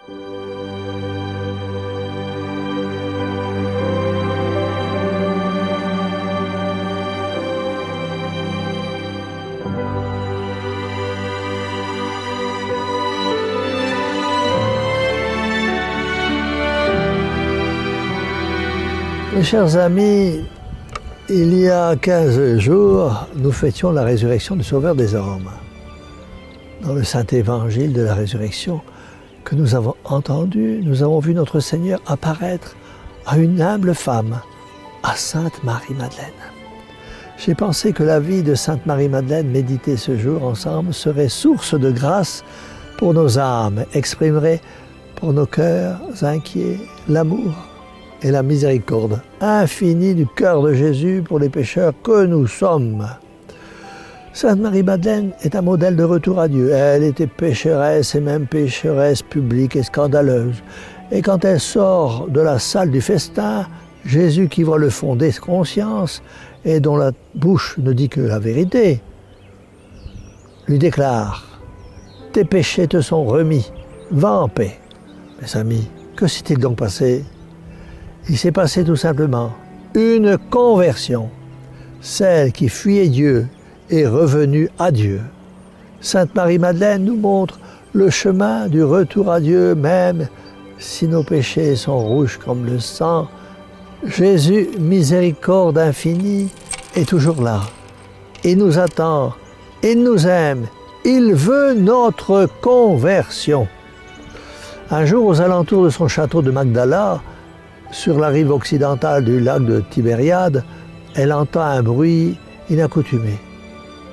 Mes chers amis, il y a 15 jours, nous fêtions la résurrection du Sauveur des hommes. Dans le Saint-Évangile de la résurrection que nous avons entendu, nous avons vu notre Seigneur apparaître à une humble femme, à Sainte Marie-Madeleine. J'ai pensé que la vie de Sainte Marie-Madeleine, méditée ce jour ensemble, serait source de grâce pour nos âmes, exprimerait pour nos cœurs inquiets l'amour et la miséricorde infinie du cœur de Jésus pour les pécheurs que nous sommes. Sainte Marie-Madeleine est un modèle de retour à Dieu. Elle était pécheresse et même pécheresse publique et scandaleuse. Et quand elle sort de la salle du festin, Jésus, qui voit le fond des consciences et dont la bouche ne dit que la vérité, lui déclare « Tes péchés te sont remis, va en paix ». Mes amis, que s'est-il donc passé ? Il s'est passé tout simplement une conversion. Celle qui fuyait Dieu est revenue à Dieu. Sainte Marie-Madeleine nous montre le chemin du retour à Dieu, même si nos péchés sont rouges comme le sang. Jésus, miséricorde infinie, est toujours là. Il nous attend, il nous aime, il veut notre conversion. Un jour, aux alentours de son château de Magdala, sur la rive occidentale du lac de Tibériade, elle entend un bruit inaccoutumé,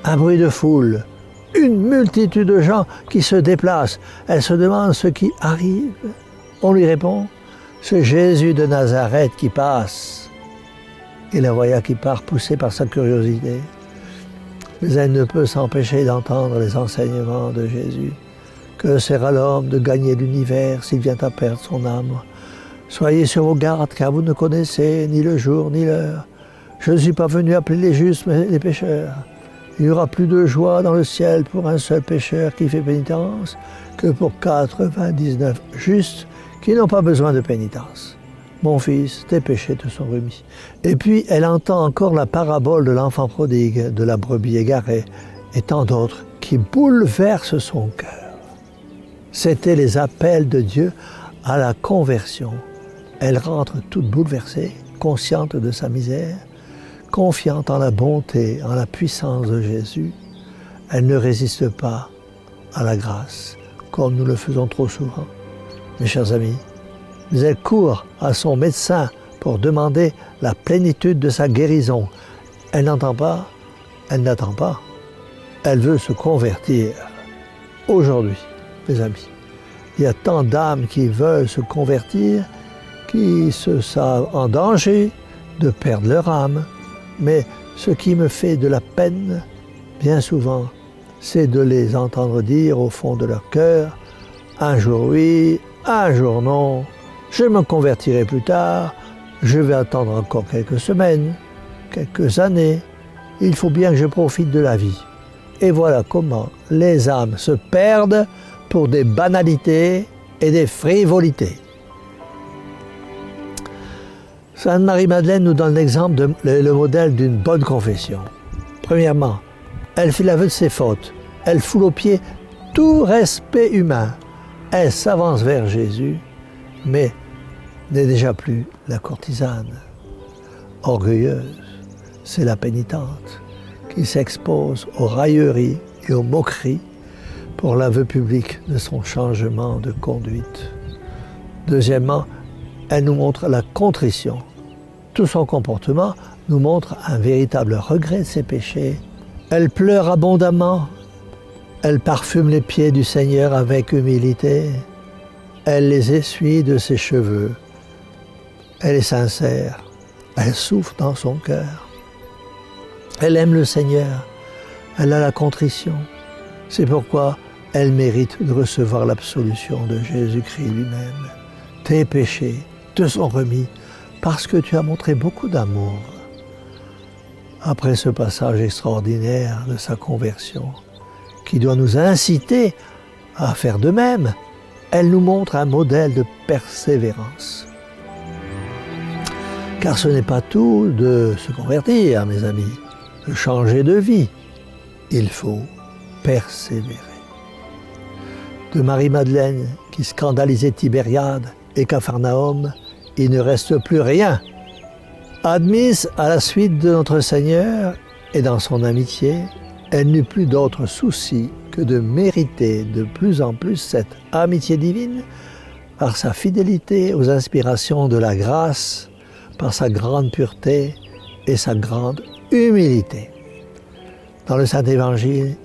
un bruit de foule, une multitude de gens qui se déplacent. Elle se demande ce qui arrive. On lui répond, c'est Jésus de Nazareth qui passe. Et la voilà qui part, poussée par sa curiosité. Mais elle ne peut s'empêcher d'entendre les enseignements de Jésus. Que sert l'homme de gagner l'univers s'il vient à perdre son âme ? Soyez sur vos gardes, car vous ne connaissez ni le jour ni l'heure. Je ne suis pas venu appeler les justes, mais les pécheurs. Il y aura plus de joie dans le ciel pour un seul pécheur qui fait pénitence que pour 99 justes qui n'ont pas besoin de pénitence. Mon fils, tes péchés te sont remis. Et puis, elle entend encore la parabole de l'enfant prodigue, de la brebis égarée, et tant d'autres qui bouleversent son cœur. C'étaient les appels de Dieu à la conversion. Elle rentre toute bouleversée, consciente de sa misère, confiante en la bonté, en la puissance de Jésus. Elle ne résiste pas à la grâce, comme nous le faisons trop souvent, mes chers amis. Mais elle court à son médecin pour demander la plénitude de sa guérison. Elle n'entend pas, elle n'attend pas. Elle veut se convertir. Aujourd'hui, mes amis, il y a tant d'âmes qui veulent se convertir, qui se savent en danger de perdre leur âme. Mais ce qui me fait de la peine, bien souvent, c'est de les entendre dire au fond de leur cœur, un jour oui, un jour non, je me convertirai plus tard, je vais attendre encore quelques semaines, quelques années, il faut bien que je profite de la vie. Et voilà comment les âmes se perdent pour des banalités et des frivolités. Sainte Marie-Madeleine nous donne l'exemple, le modèle d'une bonne confession. Premièrement, elle fait l'aveu de ses fautes. Elle foule aux pieds tout respect humain. Elle s'avance vers Jésus, mais n'est déjà plus la courtisane. Orgueilleuse, c'est la pénitente qui s'expose aux railleries et aux moqueries pour l'aveu public de son changement de conduite. Deuxièmement, elle nous montre la contrition. Tout son comportement nous montre un véritable regret de ses péchés. Elle pleure abondamment. Elle parfume les pieds du Seigneur avec humilité. Elle les essuie de ses cheveux. Elle est sincère. Elle souffre dans son cœur. Elle aime le Seigneur. Elle a la contrition. C'est pourquoi elle mérite de recevoir l'absolution de Jésus-Christ lui-même. Tes péchés te sont remis parce que tu as montré beaucoup d'amour. Après ce passage extraordinaire de sa conversion, qui doit nous inciter à faire de même, Elle nous montre un modèle de persévérance. Car ce n'est pas tout de se convertir, mes amis, de changer de vie. Il faut persévérer. De Marie-Madeleine qui scandalisait Tibériade et Capharnaüm, il ne reste plus rien. Admise à la suite de notre Seigneur et dans son amitié, elle n'eut plus d'autre souci que de mériter de plus en plus cette amitié divine par sa fidélité aux inspirations de la grâce, par sa grande pureté et sa grande humilité. Dans le Saint-Évangile,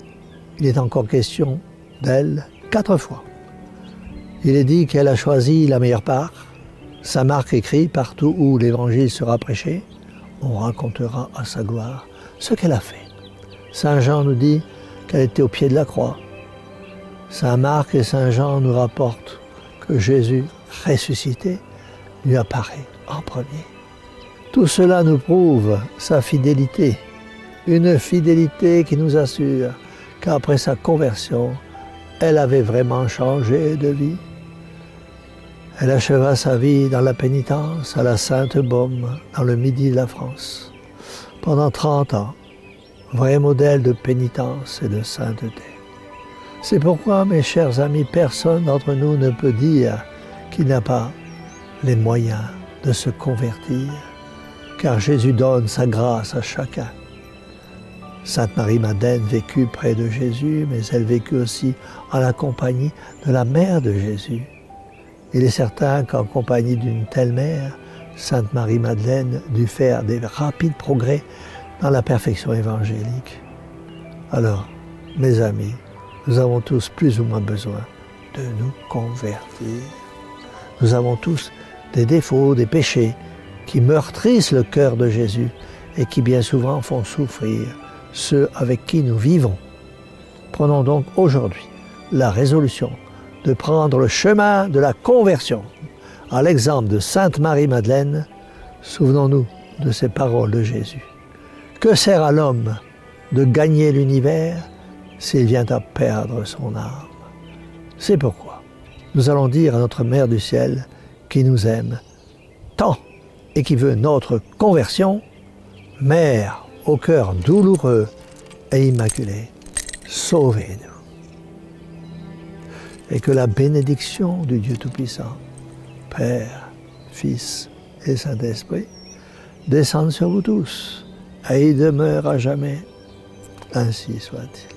il est encore question d'elle 4 fois. Il est dit qu'elle a choisi la meilleure part. Saint Marc écrit, partout où l'Évangile sera prêché, on racontera à sa gloire ce qu'elle a fait. Saint Jean nous dit qu'elle était au pied de la croix. Saint Marc et Saint Jean nous rapportent que Jésus, ressuscité, lui apparaît en premier. Tout cela nous prouve sa fidélité, une fidélité qui nous assure qu'après sa conversion, elle avait vraiment changé de vie. Elle acheva sa vie dans la pénitence à la Sainte-Baume, dans le midi de la France. Pendant 30 ans, vrai modèle de pénitence et de sainteté. C'est pourquoi, mes chers amis, personne d'entre nous ne peut dire qu'il n'a pas les moyens de se convertir, car Jésus donne sa grâce à chacun. Sainte Marie-Madeleine vécut près de Jésus, mais elle vécut aussi en la compagnie de la mère de Jésus. Il est certain qu'en compagnie d'une telle mère, Sainte Marie-Madeleine dut faire des rapides progrès dans la perfection évangélique. Alors, mes amis, nous avons tous plus ou moins besoin de nous convertir. Nous avons tous des défauts, des péchés qui meurtrissent le cœur de Jésus et qui bien souvent font souffrir ceux avec qui nous vivons. Prenons donc aujourd'hui la résolution de prendre le chemin de la conversion. À l'exemple de Sainte Marie-Madeleine, souvenons-nous de ces paroles de Jésus. Que sert à l'homme de gagner l'univers s'il vient à perdre son âme? C'est pourquoi nous allons dire à notre Mère du ciel qui nous aime tant et qui veut notre conversion, Mère au cœur douloureux et immaculé, sauvez-nous. Et que la bénédiction du Dieu Tout-Puissant, Père, Fils et Saint-Esprit, descende sur vous tous et y demeure à jamais. Ainsi soit-il.